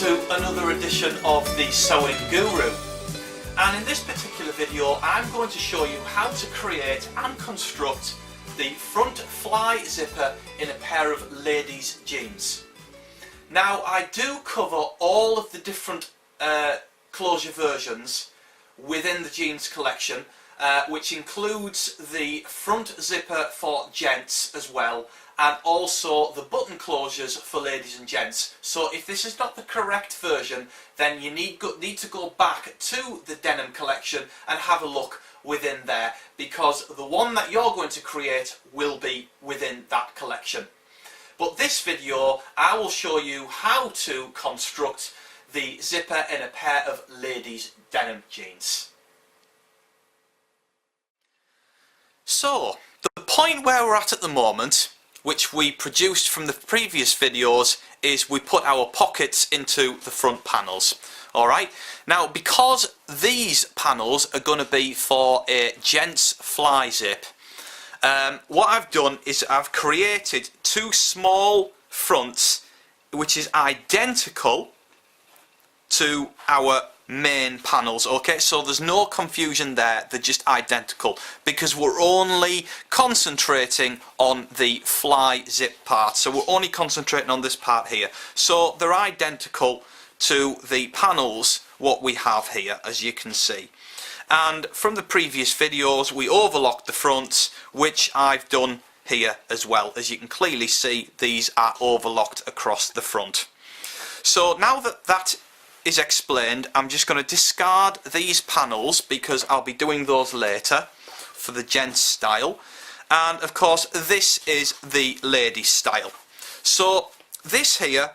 to another edition of the Sewing Guru, and in this particular video I'm going to show you how to create and construct the front fly zipper in a pair of ladies jeans. Now I do cover all of the different closure versions within the jeans collection, which includes the front zipper for gents as well, and also the button closures for ladies and gents. So if this is not the correct version, then you need to go back to the denim collection and have a look within there, because the one that you're going to create will be within that collection. But this video I will show you how to construct the zipper in a pair of ladies denim jeans. So the point where we're at the moment, which we produced from the previous videos, is we put our pockets into the front panels. Alright, now because these panels are going to be for a gents fly zip, what I've done is I've created two small fronts which is identical to our main panels. Okay, so there's no confusion there, they're just identical because we're only concentrating on the fly zip part, so we're only concentrating on this part here. So they're identical to the panels what we have here, as you can see. And from the previous videos we overlocked the fronts, which I've done here as well. As you can clearly see, these are overlocked across the front. So now that that is explained, I'm just going to discard these panels because I'll be doing those later for the gents style, and of course this is the ladies style. So this here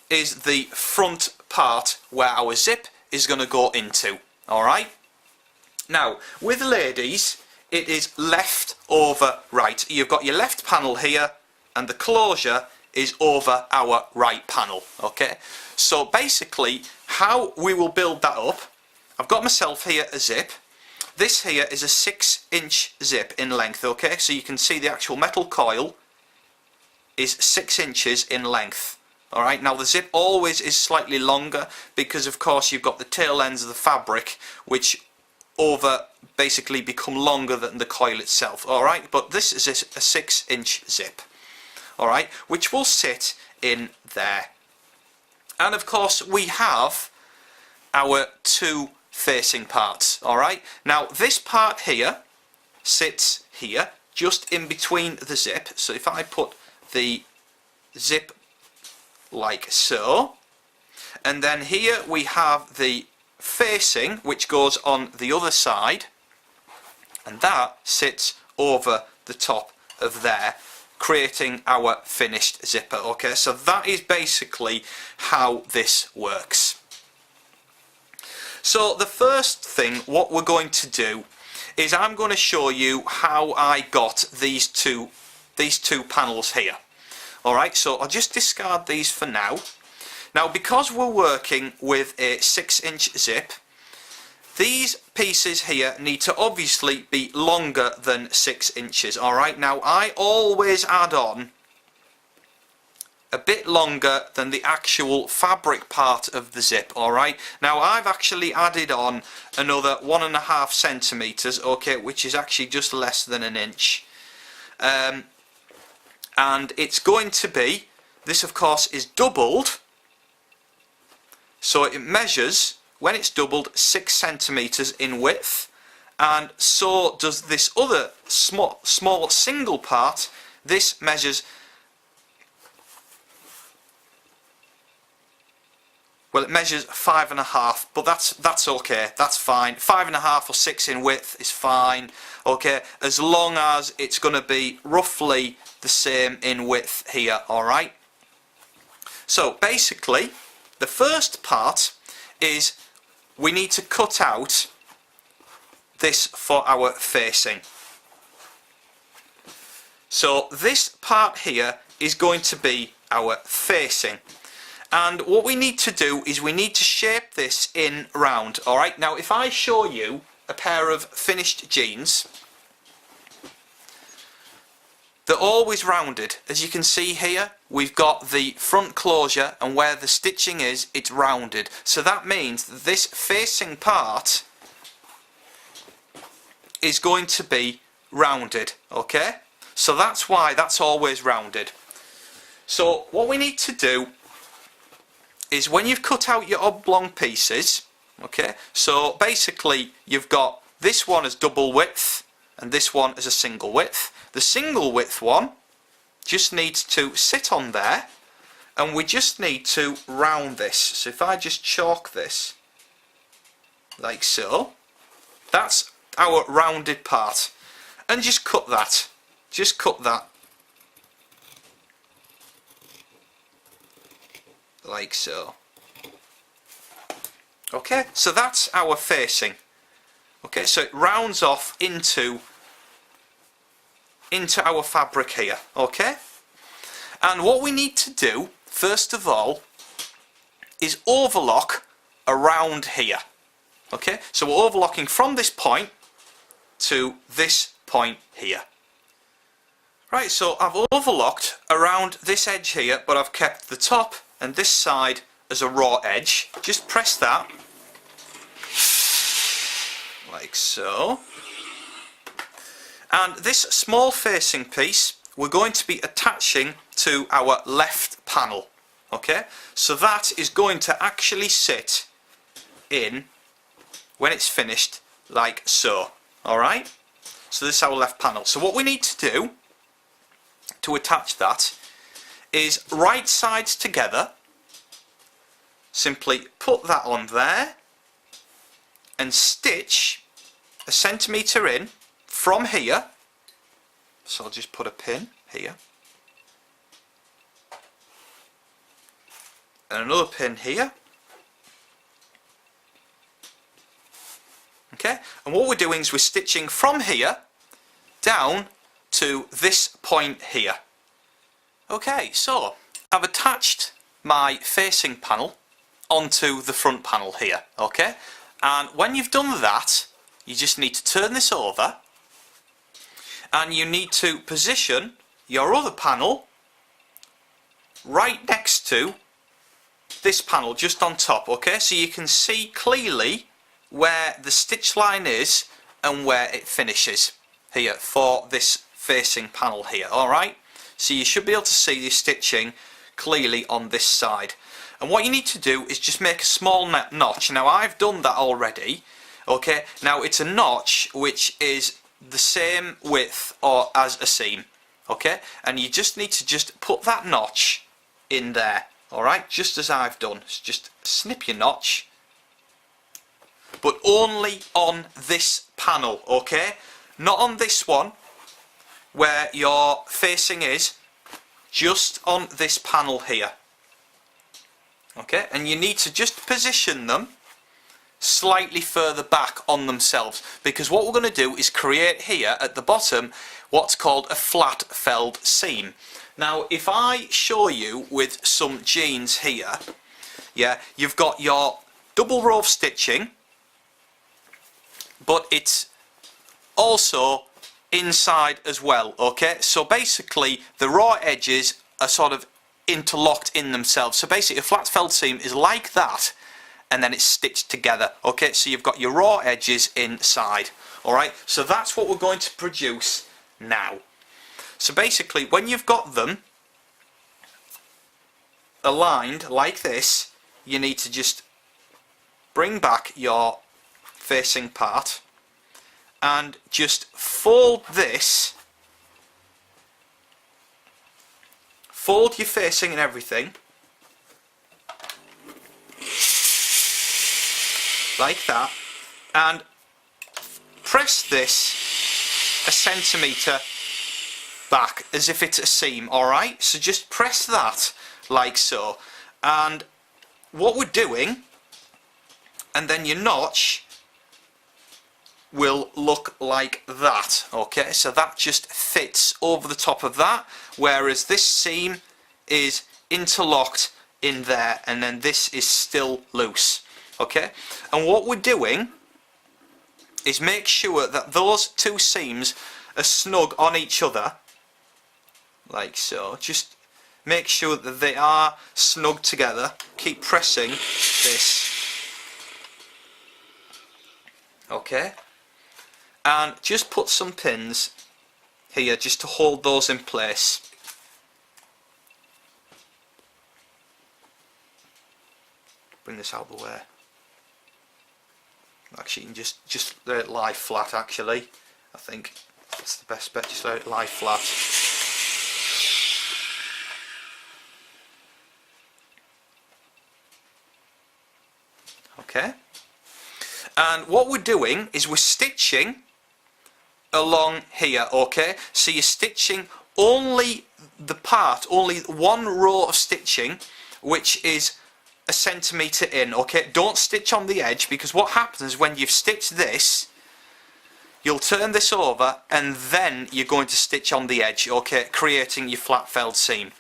is the front part where our zip is going to go into. Alright, now with ladies it is left over right. You've got your left panel here and the closure is over our right panel. Okay, so basically how we will build that up, I've got myself here a zip. This here is a 6-inch zip in length. Okay, so you can see the actual metal coil is 6 inches in length. Alright, now the zip always is slightly longer because of course you've got the tail ends of the fabric which basically become longer than the coil itself. Alright, but this is a 6-inch zip. Alright, which will sit in there. And of course we have our two facing parts. Alright, now this part here sits here just in between the zip. So if I put the zip like so, and then here we have the facing which goes on the other side, and that sits over the top of there, creating our finished zipper. Okay, so that is basically how this works. So the first thing what we're going to do is I'm going to show you how I got these two panels here. Alright, so I'll just discard these for now. Now because we're working with a 6-inch zip, these pieces here need to obviously be longer than 6 inches. Alright, now I always add on a bit longer than the actual fabric part of the zip. Alright, now I've actually added on another 1.5 centimeters, okay, which is actually just less than an inch. And it's going to be, this of course is doubled, so it measures, when it's doubled, 6 centimeters in width, and so does this other small single part. This measures, well, it measures 5.5, but that's okay, that's fine. 5.5 or 6 in width is fine, okay, as long as it's going to be roughly the same in width here. Alright, so basically the first part is we need to cut out this for our facing. So this part here is going to be our facing, and what we need to do is we need to shape this in round. Alright, now if I show you a pair of finished jeans, they're always rounded. As you can see here, we've got the front closure, and where the stitching is, it's rounded. So that means that this facing part is going to be rounded, okay? So that's why that's always rounded. So what we need to do is, when you've cut out your oblong pieces, okay, so basically you've got this one as double width and this one as a single width. The single width one just needs to sit on there, and we just need to round this. So if I just chalk this like so, that's our rounded part, and just cut that. Just cut that like so. Okay, so that's our facing. Okay, so it rounds off into our fabric here, okay? And what we need to do, first of all, is overlock around here. Okay, so we're overlocking from this point to this point here. Right, so I've overlocked around this edge here, but I've kept the top and this side as a raw edge. Just press that like so. And this small facing piece we're going to be attaching to our left panel. Okay, so that is going to actually sit in when it's finished like so. Alright, so this is our left panel. So what we need to do to attach that is right sides together. Simply put that on there and stitch 1 centimetre in from here. So I'll just put a pin here and another pin here. Okay, and what we're doing is we're stitching from here down to this point here. Okay, so I've attached my facing panel onto the front panel here, okay? And when you've done that, you just need to turn this over and you need to position your other panel right next to this panel, just on top, okay? So you can see clearly where the stitch line is and where it finishes here for this facing panel here. Alright, so you should be able to see the stitching clearly on this side, and what you need to do is just make a small notch. Now I've done that already, okay? Now it's a notch which is the same width or as a seam, okay? And you just need to just put that notch in there, alright, just as I've done. So just snip your notch, but only on this panel, okay? Not on this one where your facing is, just on this panel here. Okay, and you need to just position them slightly further back on themselves, because what we're going to do is create here at the bottom what's called a flat felled seam. Now if I show you with some jeans here, yeah, you've got your double row of stitching, but it's also inside as well, okay? So basically the raw edges are sort of interlocked in themselves. So basically a flat felled seam is like that, and then it's stitched together, okay? So you've got your raw edges inside, alright? So that's what we're going to produce now. So basically when you've got them aligned like this, you need to just bring back your facing part and just fold this, fold your facing and everything like that, and press this 1 centimetre back as if it's a seam, alright? So just press that like so, and what we're doing, and then your notch will look like that, okay? So that just fits over the top of that, whereas this seam is interlocked in there, and then this is still loose, okay? And what we're doing is make sure that those two seams are snug on each other, like so. Just make sure that they are snug together. Keep pressing this. Okay, and just put some pins here just to hold those in place. Bring this out of the way. Actually, you can just let it lie flat. Actually, I think that's the best bet. Just let it lie flat. Okay. And what we're doing is we're stitching along here. Okay. So you're stitching only the part, only one row of stitching, which is a centimetre in. Okay, don't stitch on the edge, because what happens when you've stitched this, you'll turn this over and then you're going to stitch on the edge, okay, creating your flat felled seam.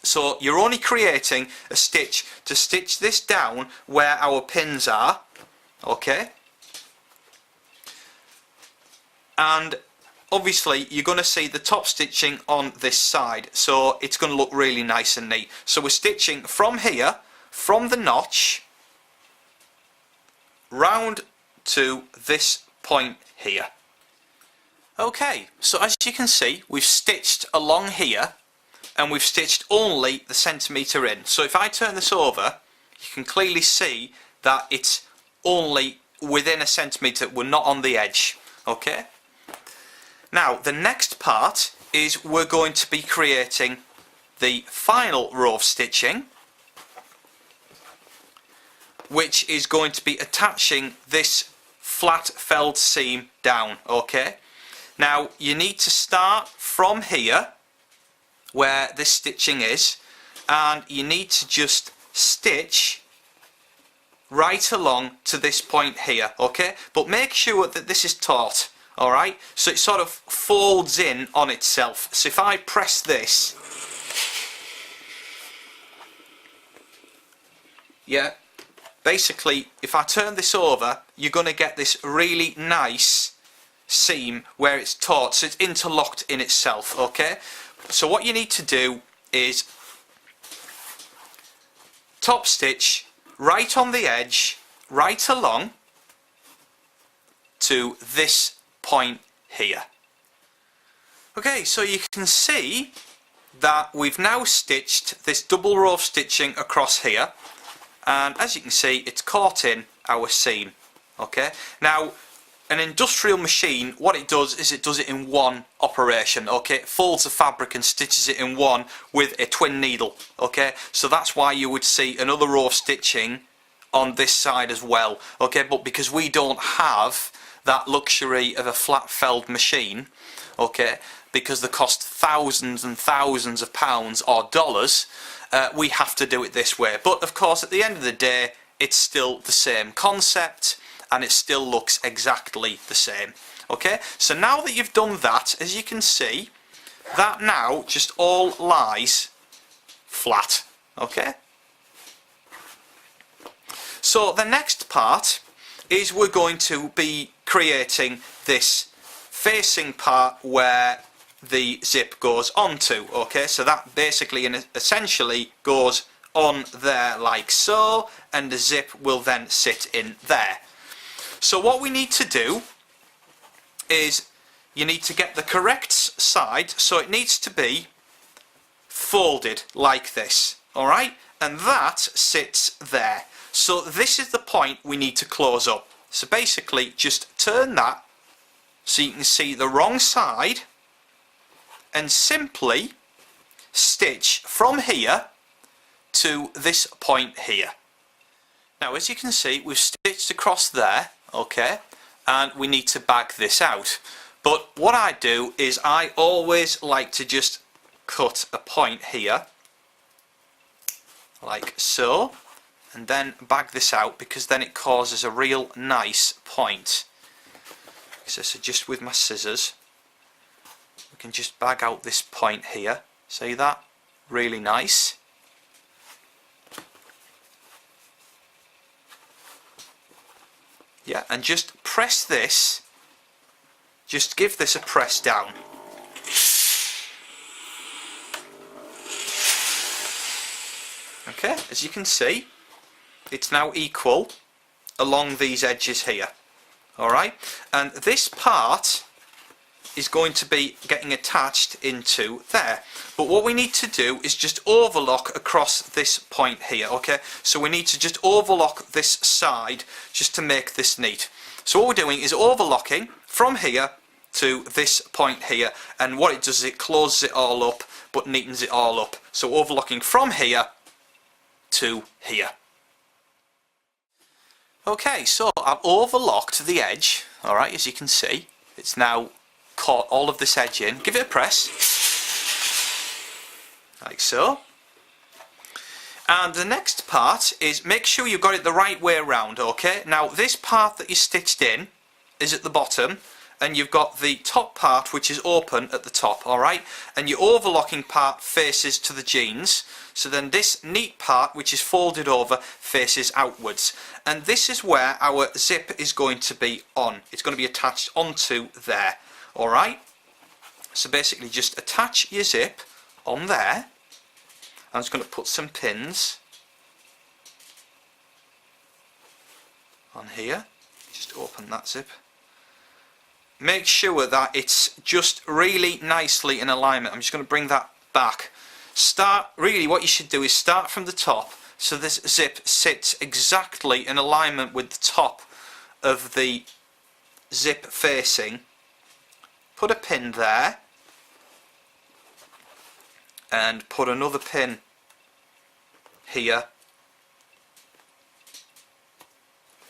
So you're only creating a stitch to stitch this down where our pins are, okay, and obviously you're going to see the top stitching on this side, so it's going to look really nice and neat. So we're stitching from here, from the notch round to this point here. Okay, so as you can see, we've stitched along here and we've stitched only the centimetre in. So if I turn this over, you can clearly see that it's only within a centimetre, we're not on the edge. Okay, now the next part is we're going to be creating the final row of stitching, which is going to be attaching this flat felled seam down. Okay, now you need to start from here where this stitching is, and you need to just stitch right along to this point here. Okay, but make sure that this is taut. Alright, so it sort of folds in on itself. So if I press this, yeah, basically if I turn this over, you're going to get this really nice seam where it's taut, so it's interlocked in itself. Okay, so what you need to do is top stitch right on the edge, right along to this point here. Okay, so you can see that we've now stitched this double row of stitching across here, and as you can see, it's caught in our seam. Okay, now an industrial machine, what it does is it does it in one operation. Okay, it folds the fabric and stitches it in one with a twin needle. Okay, so that's why you would see another row of stitching on this side as well. Okay, but because we don't have that luxury of a flat felled machine, okay, because they cost thousands and thousands of pounds or dollars, we have to do it this way. But of course, at the end of the day, it's still the same concept and it still looks exactly the same. Okay, so now that you've done that, as you can see, that now just all lies flat. Okay, so the next part is we're going to be creating this facing part where the zip goes onto. Okay, so that basically and essentially goes on there like so, and the zip will then sit in there. So what we need to do is you need to get the correct side, so it needs to be folded like this. Alright, and that sits there. So this is the point we need to close up. So basically just turn that so you can see the wrong side and simply stitch from here to this point here. Now as you can see, we've stitched across there, okay, and we need to back this out. But what I do is I always like to just cut a point here like so, and then bag this out, because then it causes a real nice point. So just with my scissors we can just bag out this point here. See that? Really nice. Yeah, and just press this, just give this a press down. Okay, as you can see, it's now equal along these edges here. Alright, and this part is going to be getting attached into there. But what we need to do is just overlock across this point here, okay? So we need to just overlock this side just to make this neat. So what we're doing is overlocking from here to this point here, and what it does is it closes it all up but neatens it all up. So overlocking from here to here. Okay, so I've overlocked the edge, alright, as you can see. It's now caught all of this edge in. Give it a press, like so. And the next part is make sure you've got it the right way around, okay? Now this part that you stitched in is at the bottom, and you've got the top part which is open at the top, alright? And your overlocking part faces to the jeans, so then this neat part which is folded over faces outwards. And this is where our zip is going to be on. It's going to be attached onto there. Alright, so basically just attach your zip on there. I'm just going to put some pins on here. Just open that zip. Make sure that it's just really nicely in alignment. I'm just going to bring that back. Really what you should do is start from the top so this zip sits exactly in alignment with the top of the zip facing. Put a pin there and put another pin here.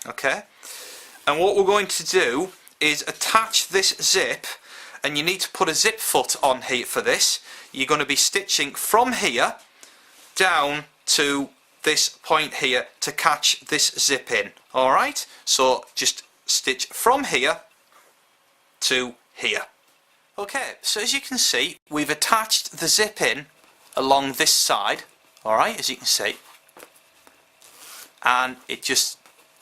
Okay, and what we're going to do is attach this zip, and you need to put a zip foot on here for this. You're going to be stitching from here down to this point here to catch this zip in. Alright, so just stitch from here to here. Okay, so as you can see, we've attached the zip in along this side, alright, as you can see, and it just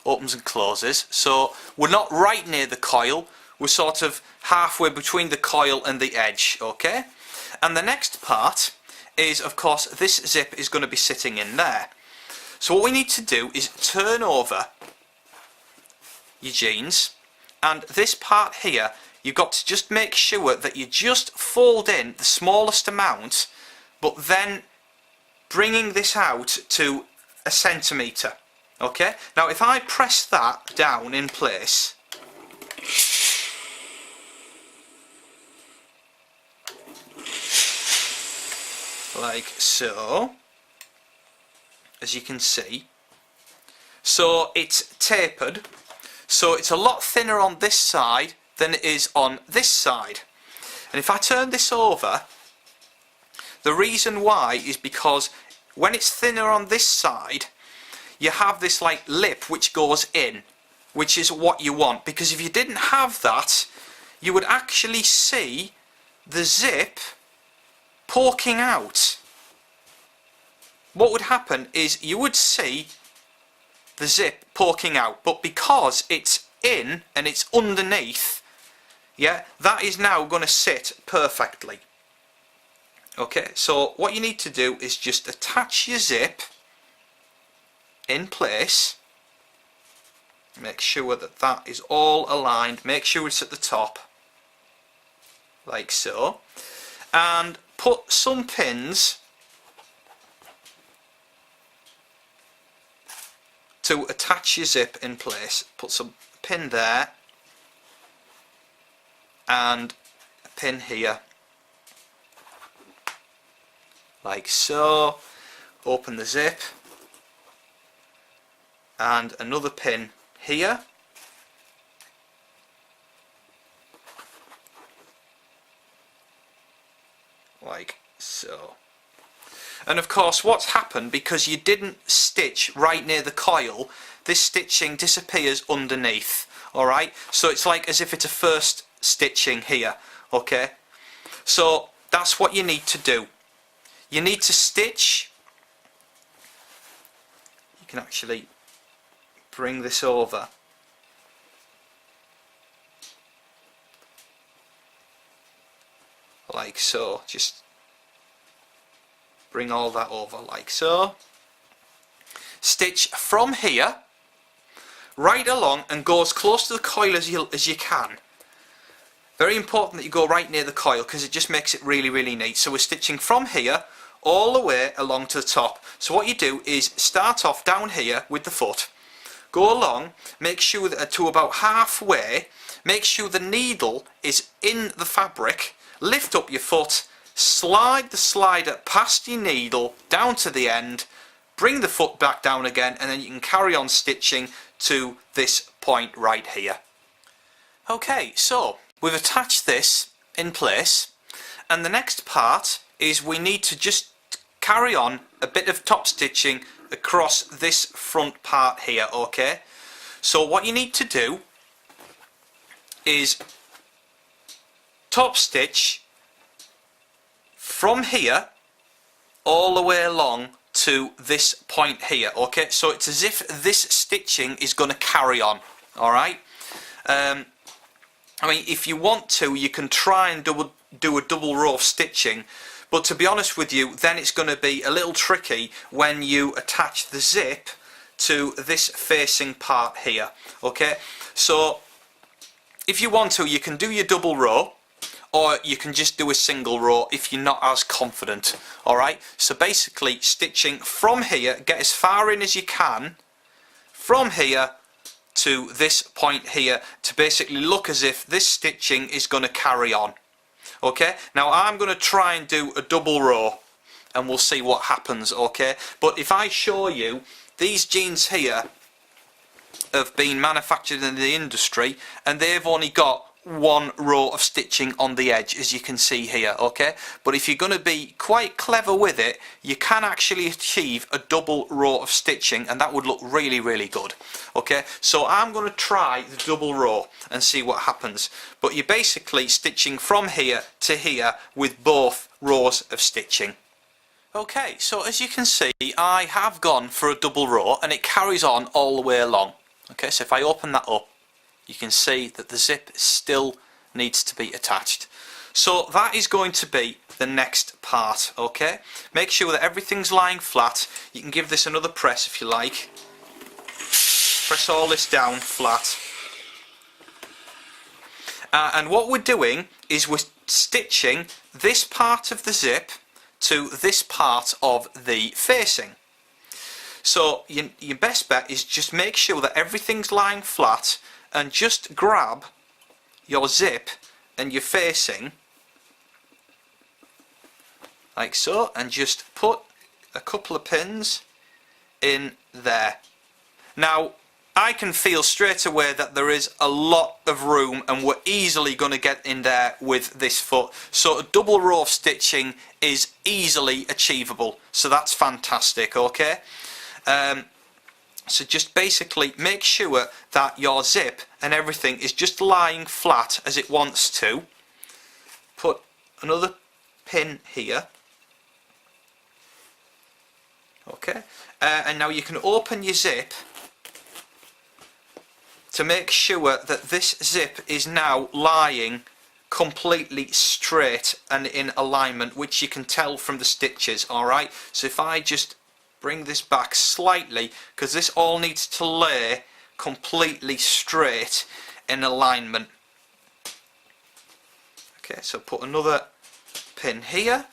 opens and closes. So we're not right near the coil, we're sort of halfway between the coil and the edge, okay? And the next part is, of course, this zip is going to be sitting in there. So what we need to do is turn over your jeans, and this part here, you've got to just make sure that you just fold in the smallest amount, but then bringing this out to 1 centimetre. Okay, now if I press that down in place, like so, as you can see, so it's tapered, so it's a lot thinner on this side than it is on this side. And if I turn this over, the reason why is because when it's thinner on this side, you have this like lip which goes in, which is what you want, because if you didn't have that, you would actually see the zip poking out. What would happen is you would see the zip poking out, but because it's in and it's underneath, yeah, that is now going to sit perfectly. Okay, so what you need to do is just attach your zip in place. Make sure that that is all aligned. Make sure it's at the top, like so, and put some pins to attach your zip in place. Put some pin there and a pin here, like so. Open the zip and another pin here, like so. And of course what's happened, because you didn't stitch right near the coil, this stitching disappears underneath. Alright, so it's like as if it's a first stitching here. Okay, so that's what you need to do. You need to stitch. You can actually bring this over. Like so. Just bring all that over like so. stitch from here right along and go as close to the coil as you can. Very important that you go right near the coil because it just makes it really neat. So we're stitching from here all the way along to the top. So what you do is start off down here with the foot, go along, make sure that to about halfway, make sure the needle is in the fabric, lift up your foot, slide the slider past your needle down to the end, bring the foot back down again, and then you can carry on stitching to this point right here. Okay, so we've attached this in place, and the next part is we need to just carry on a bit of top stitching across this front part here. Okay, so what you need to do is top stitch from here all the way along to this point here. Okay, so it's as if this stitching is going to carry on. Alright, I mean, if you want to, you can try and do a double row of stitching, but to be honest with you, then it's going to be a little tricky when you attach the zip to this facing part here. Okay, so if you want to, you can do your double row, or you can just do a single row if you're not as confident. Alright, so basically stitching from here, get as far in as you can from here to this point here to basically look as if this stitching is going to carry on. Okay, now I'm going to try and do a double row and we'll see what happens. Okay, but if I show you, these jeans here have been manufactured in the industry and they've only got one row of stitching on the edge, as you can see here. Okay, but if you're going to be quite clever with it, you can actually achieve a double row of stitching, and that would look really good. Okay, so I'm going to try the double row and see what happens, but you're basically stitching from here to here with both rows of stitching. Okay, so as you can see, I have gone for a double row and it carries on all the way along. Okay, so if I open that up, you can see that the zip still needs to be attached. So that is going to be the next part. Okay, make sure that everything's lying flat. You can give this another press if you like. Press all this down flat. And what we're doing is we're stitching this part of the zip to this part of the facing. So your best bet is just make sure that everything's lying flat and just grab your zip and your facing like so, and just put a couple of pins in there. Now I can feel straight away that there is a lot of room and we're easily going to get in there with this foot, so a double row of stitching is easily achievable, so that's fantastic. Okay, so just basically make sure that your zip and everything is just lying flat as it wants to. Put another pin here. Okay, and now you can open your zip to make sure that this zip is now lying completely straight and in alignment, which you can tell from the stitches. Alright, so if I just bring this back slightly, because this all needs to lay completely straight in alignment. Okay, so put another pin here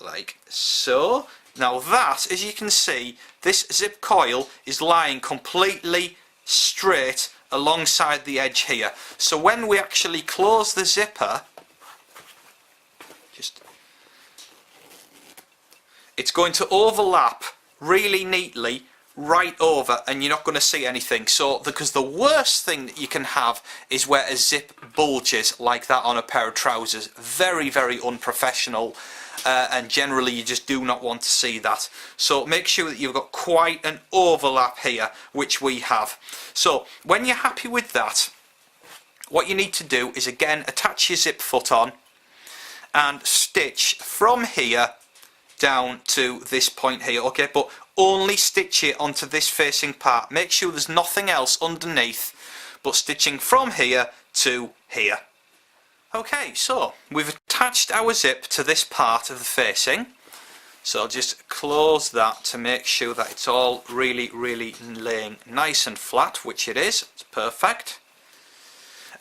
like so. Now that, as you can see, this zip coil is lying completely straight alongside the edge here, so when we actually close the zipper, it's going to overlap really neatly right over and you're not going to see anything. So because the worst thing that you can have is where a zip bulges like that on a pair of trousers. Very unprofessional, and generally you just do not want to see that. So make sure that you've got quite an overlap here, which we have. So when you're happy with that, what you need to do is again attach your zip foot on and stitch from here down to this point here. Okay, but only stitch it onto this facing part. Make sure there's nothing else underneath, but stitching from here to here. Okay, so we've attached our zip to this part of the facing. So I'll just close that to make sure that it's all really laying nice and flat, which it is. It's perfect.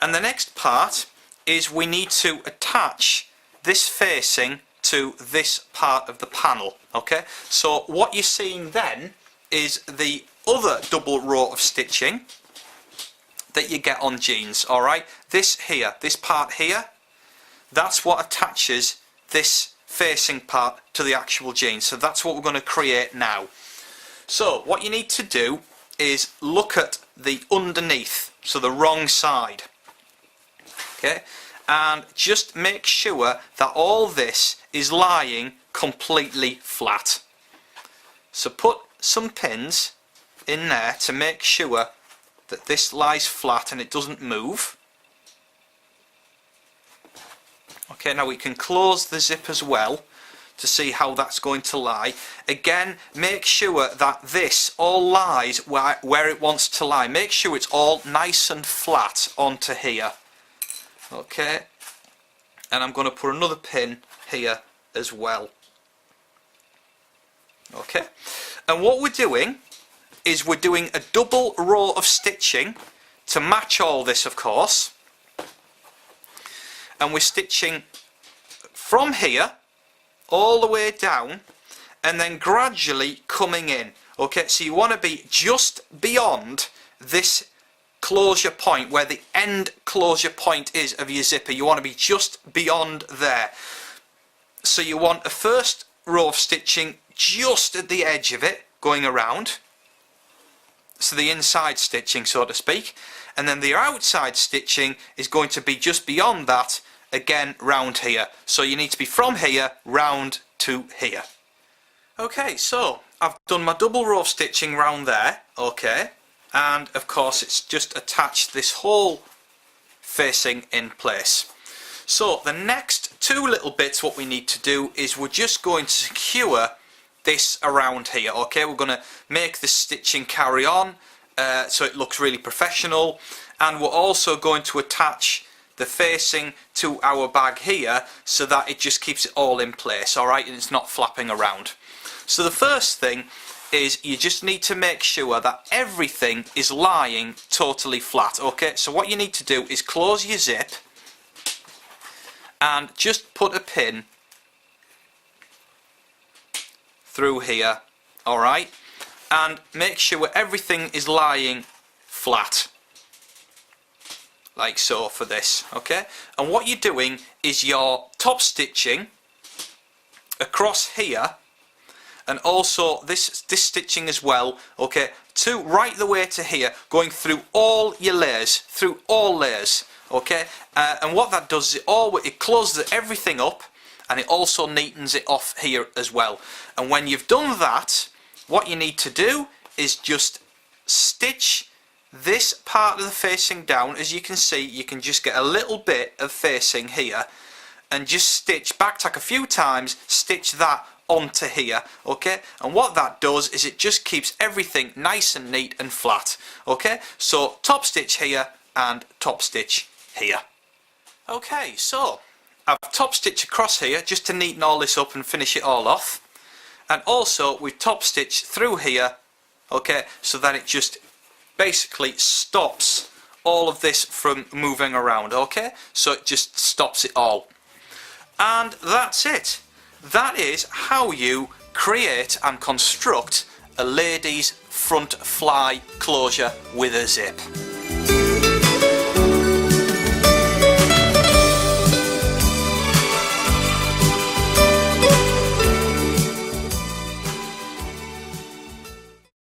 And the next part is we need to attach this facing to this part of the panel. Okay, so what you're seeing then is the other double row of stitching that you get on jeans. Alright, this here, this part here, that's what attaches this facing part to the actual jeans. So that's what we're going to create now. So what you need to do is look at the underneath, so the wrong side. Okay, and just make sure that all this is lying completely flat. So put some pins in there to make sure that this lies flat and it doesn't move. Okay, now we can close the zip as well to see how that's going to lie. Again, make sure that this all lies where it wants to lie. Make sure it's all nice and flat onto here. Okay, and I'm going to put another pin here as well. Okay, and what we're doing is we're doing a double row of stitching to match all this, of course, and we're stitching from here all the way down and then gradually coming in. Okay, so you want to be just beyond this closure point, where the end closure point is of your zipper. You want to be just beyond there. So you want a first row of stitching just at the edge of it going around, so the inside stitching, so to speak, and then the outside stitching is going to be just beyond that, again round here. So you need to be from here round to here. Okay, so I've done my double row of stitching round there. Okay, and of course it's just attached this whole facing in place. So the next two little bits, what we need to do is we're just going to secure this around here. Okay, we're going to make the stitching carry on so it looks really professional, and we're also going to attach the facing to our bag here so that it just keeps it all in place, alright, and it's not flapping around. So the first thing is you just need to make sure that everything is lying totally flat. Okay, so what you need to do is close your zip and just put a pin through here, alright, and make sure everything is lying flat like so for this. Okay, and what you're doing is you're top stitching across here, and also this stitching as well, okay, to right the way to here, going through all your layers, through all layers. Okay, and what that does is it closes everything up, and it also neatens it off here as well. And when you've done that, what you need to do is just stitch this part of the facing down. As you can see, you can just get a little bit of facing here and just stitch, back tack a few times, stitch that onto here. Okay, and what that does is it just keeps everything nice and neat and flat. Okay, so top stitch here and top stitch here. Okay, so I've top stitched across here just to neaten all this up and finish it all off, and also we've top stitched through here, okay, so that it just basically stops all of this from moving around. Okay, so it just stops it all, and that's it. That is how you create and construct a lady's front fly closure with a zip.